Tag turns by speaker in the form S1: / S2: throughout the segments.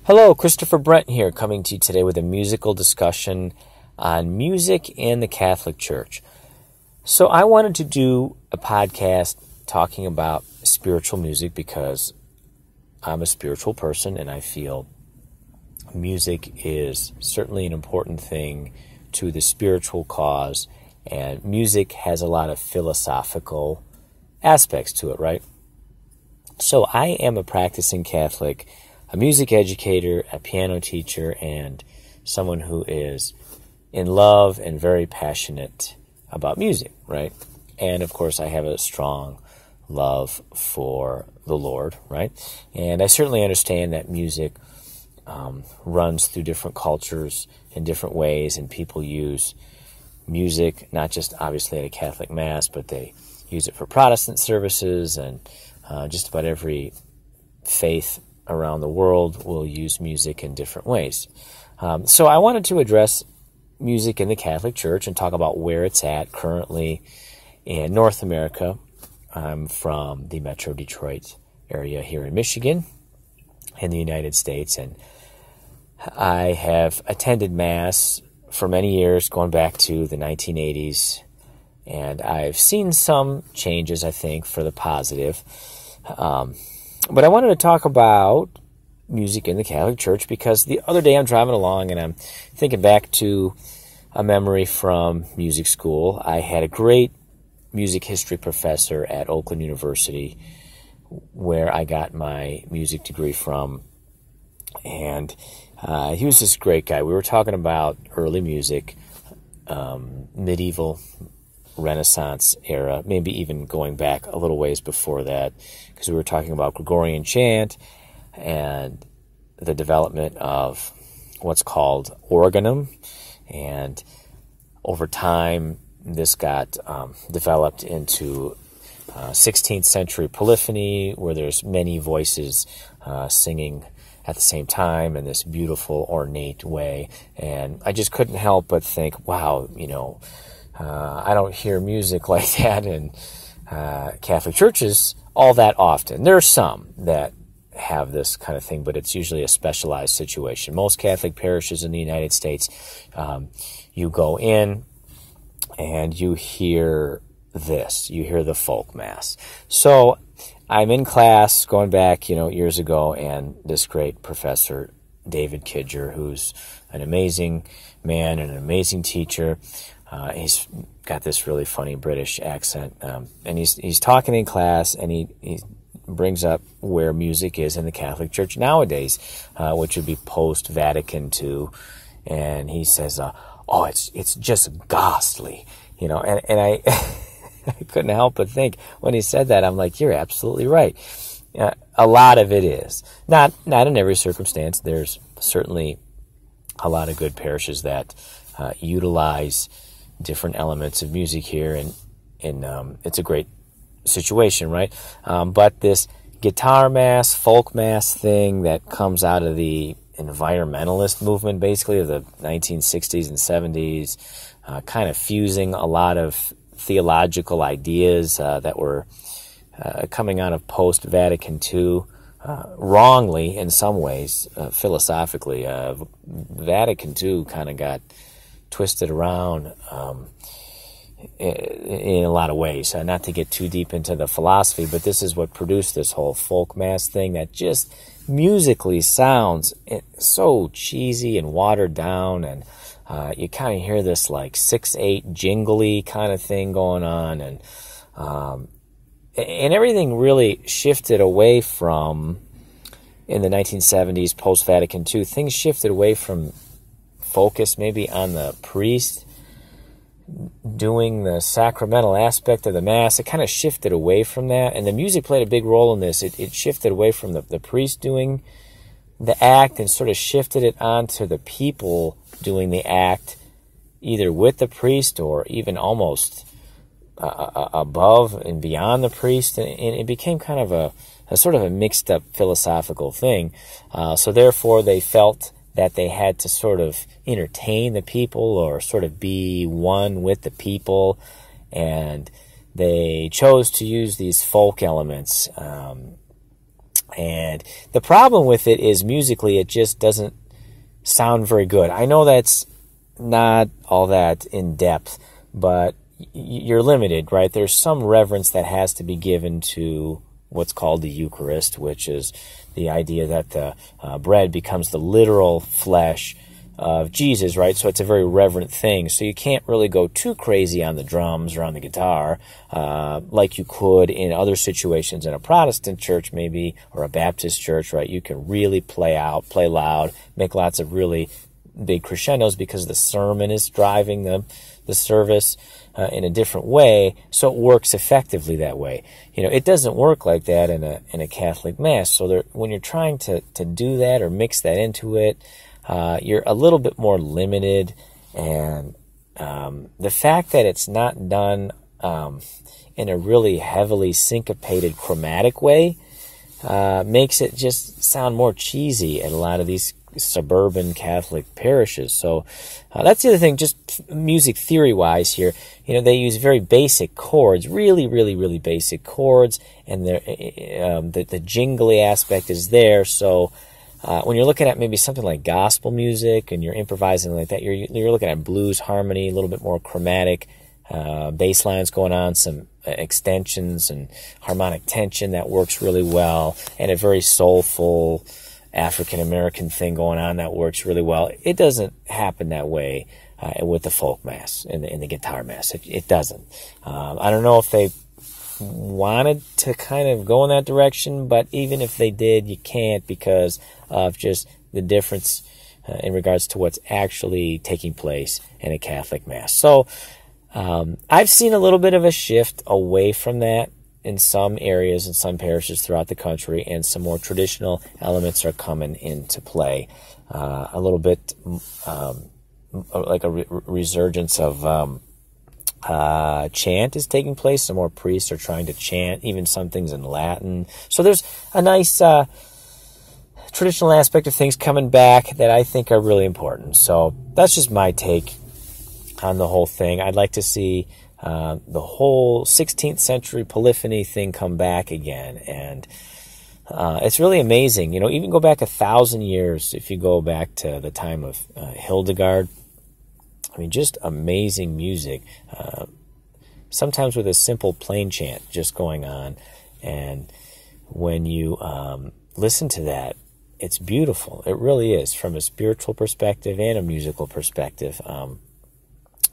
S1: Hello, Christopher Brent here, coming to you today with a musical discussion on music in the Catholic Church. So I wanted to do a podcast talking about spiritual music because I'm a spiritual person and I feel music is certainly an important thing to the spiritual cause, and music has a lot of philosophical aspects to it, right? So I am a practicing Catholic, a music educator, a piano teacher, and someone who is in love and very passionate about music, right? And of course, I have a strong love for the Lord, right? And I certainly understand that music runs through different cultures in different ways, and people use music, not just obviously at a Catholic Mass, but they use it for Protestant services, and just about every faith around the world will use music in different ways. So I wanted to address music in the Catholic Church and talk about where it's at currently in North America. I'm from the Metro Detroit area here in Michigan in the United States, and I have attended Mass for many years, going back to the 1980s, and I've seen some changes, I think, for the positive. But I wanted to talk about music in the Catholic Church because the other day I'm driving along and I'm thinking back to a memory from music school. I had a great music history professor at Oakland University where I got my music degree from, and he was this great guy. We were talking about early music, medieval, Renaissance era, maybe even going back a little ways before that, because we were talking about Gregorian chant and the development of what's called organum, and over time this got developed into 16th century polyphony, where there's many voices singing at the same time in this beautiful, ornate way. And I just couldn't help but think, wow, I don't hear music like that in Catholic churches all that often. There are some that have this kind of thing, but it's usually a specialized situation. Most Catholic parishes in the United States, you go in and you hear this. You hear the folk mass. So I'm in class going back, years ago, and this great professor, David Kidger, who's an amazing man and an amazing teacher, he's got this really funny British accent, and he's talking in class, and he brings up where music is in the Catholic Church nowadays, which would be post-Vatican II, and he says, it's just ghastly, and I I couldn't help but think when he said that, I'm like, you're absolutely right. A lot of it is. Not in every circumstance. There's certainly a lot of good parishes that utilize different elements of music here, and it's a great situation, right? But this guitar mass, folk mass thing that comes out of the environmentalist movement, basically, of the 1960s and 70s, kind of fusing a lot of theological ideas that were coming out of post-Vatican II, wrongly in some ways, philosophically. Vatican II kind of got twisted around in a lot of ways. Not to get too deep into the philosophy, but this is what produced this whole folk mass thing that just musically sounds so cheesy and watered down, and you kind of hear this like 6/8 jingly kind of thing going on, and everything really shifted away from, in the 1970s, post-Vatican II, things shifted away from focus maybe on the priest doing the sacramental aspect of the Mass. It kind of shifted away from that, and the music played a big role in this. It shifted away from the priest doing the act and sort of shifted it onto the people doing the act, either with the priest or even almost above and beyond the priest, and it became kind of a sort of a mixed up philosophical thing. So therefore they felt that they had to sort of entertain the people or sort of be one with the people, and they chose to use these folk elements And the problem with it is musically, it just doesn't sound very good. I know that's not all that in depth, but you're limited, right? There's some reverence that has to be given to what's called the Eucharist, which is the idea that the bread becomes the literal flesh of Jesus, right? So it's a very reverent thing. So you can't really go too crazy on the drums or on the guitar like you could in other situations in a Protestant church maybe, or a Baptist church, right? You can really play out, play loud, make lots of really big crescendos because the sermon is driving the service in a different way, so it works effectively that way. It doesn't work like that in a Catholic Mass. So when you're trying to do that or mix that into it, you're a little bit more limited, and the fact that it's not done in a really heavily syncopated chromatic way makes it just sound more cheesy at a lot of these suburban Catholic parishes. So that's the other thing, just music theory-wise here. They use very basic chords, really, really, really basic chords, and the jingly aspect is there. So when you're looking at maybe something like gospel music and you're improvising like that, you're looking at blues harmony, a little bit more chromatic, bass lines going on, some extensions and harmonic tension that works really well, and a very soulful African-American thing going on that works really well. It doesn't happen that way with the folk mass and the guitar mass. It doesn't. I don't know if they wanted to kind of go in that direction, but even if they did, you can't because of just the difference in regards to what's actually taking place in a Catholic Mass. So I've seen a little bit of a shift away from that in some areas and some parishes throughout the country, and some more traditional elements are coming into play. A little bit like a resurgence of chant is taking place. Some more priests are trying to chant, even some things in Latin. So there's a nice traditional aspect of things coming back that I think are really important. So that's just my take on the whole thing. I'd like to see the whole 16th century polyphony thing come back again. And it's really amazing. Even go back 1,000 years, if you go back to the time of Hildegard. I mean, just amazing music. Sometimes with a simple plain chant just going on. And when you listen to that, it's beautiful. It really is, from a spiritual perspective and a musical perspective.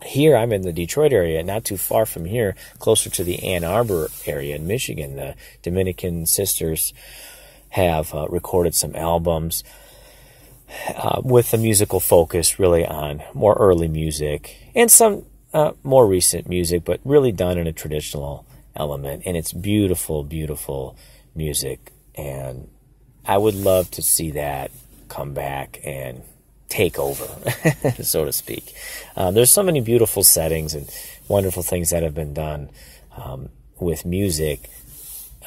S1: Here, I'm in the Detroit area, not too far from here, closer to the Ann Arbor area in Michigan. The Dominican sisters have recorded some albums with a musical focus really on more early music and some more recent music, but really done in a traditional element. And it's beautiful, beautiful music. And I would love to see that come back and take over, so to speak. There's so many beautiful settings and wonderful things that have been done with music,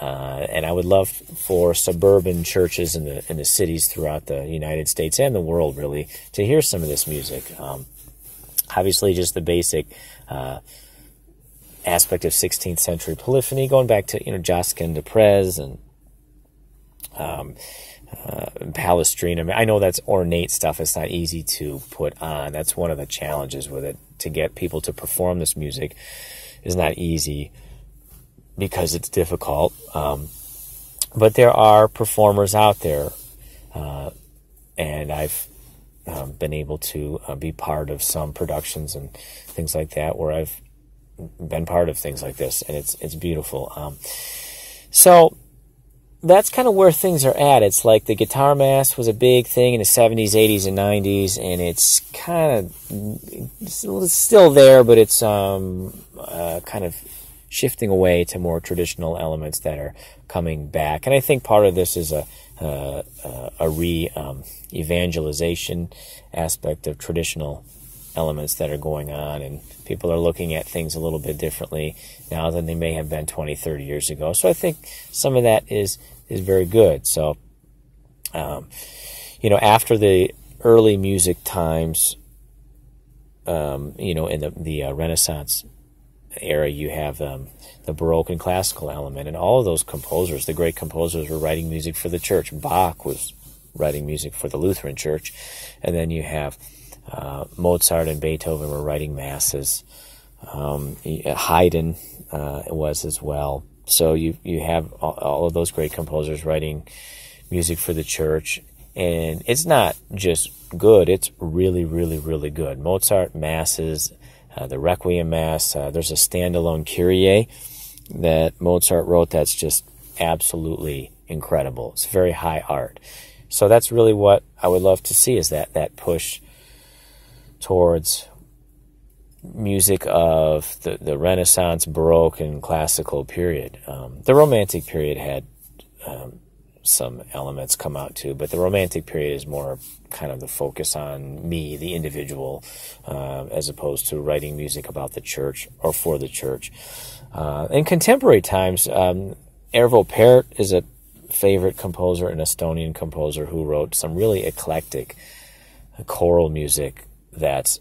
S1: and I would love for suburban churches in the cities throughout the United States and the world, really, to hear some of this music. Obviously, just the basic aspect of 16th century polyphony, going back to Josquin de Prez and Palestrina. I mean, I know that's ornate stuff. It's not easy to put on. That's one of the challenges with it. To get people to perform this music is not easy because it's difficult. But there are performers out there, and I've been able to be part of some productions and things like that where I've been part of things like this, and it's beautiful. So that's kind of where things are at. It's like the guitar mass was a big thing in the 70s, 80s, and 90s, and it's kind of still there, but it's kind of shifting away to more traditional elements that are coming back. And I think part of this is a evangelization aspect of traditional elements that are going on, and people are looking at things a little bit differently now than they may have been 20, 30 years ago. So I think some of that is very good. So, after the early music times, in the Renaissance era, you have the Baroque and classical element, and all of those composers, the great composers, were writing music for the church. Bach was writing music for the Lutheran Church, and then you have Mozart and Beethoven were writing masses. Haydn was as well. So you have all of those great composers writing music for the church, and it's not just good, it's really, really, really good. Mozart masses, the Requiem Mass, there's a standalone Kyrie that Mozart wrote that's just absolutely incredible. It's very high art. So that's really what I would love to see, is that push towards music of the Renaissance, Baroque, and classical period. The Romantic period had some elements come out too, but the Romantic period is more kind of the focus on me, the individual, as opposed to writing music about the church or for the church. In contemporary times, Ervo Pärt is a favorite composer, an Estonian composer who wrote some really eclectic choral music that's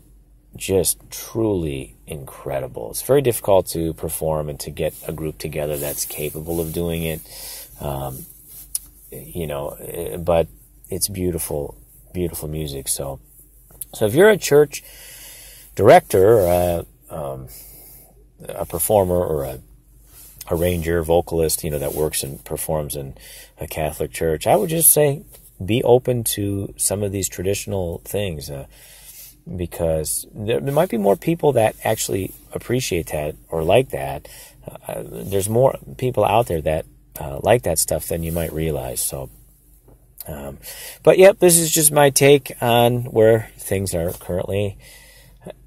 S1: just truly incredible. It's very difficult to perform and to get a group together that's capable of doing it, but it's beautiful, beautiful music. So if you're a church director, or a performer, or a arranger, vocalist, that works and performs in a Catholic church, I would just say be open to some of these traditional things, because there might be more people that actually appreciate that or like that. There's more people out there that like that stuff than you might realize. So, but yep, this is just my take on where things are currently,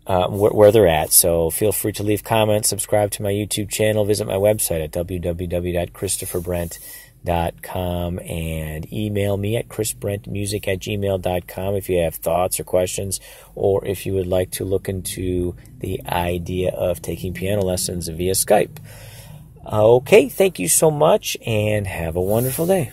S1: where they're at. So feel free to leave comments, subscribe to my YouTube channel, visit my website at www.christopherbrent.com, and email me at chrisbrentmusic@gmail.com if you have thoughts or questions, or if you would like to look into the idea of taking piano lessons via Skype. Okay, thank you so much, and have a wonderful day.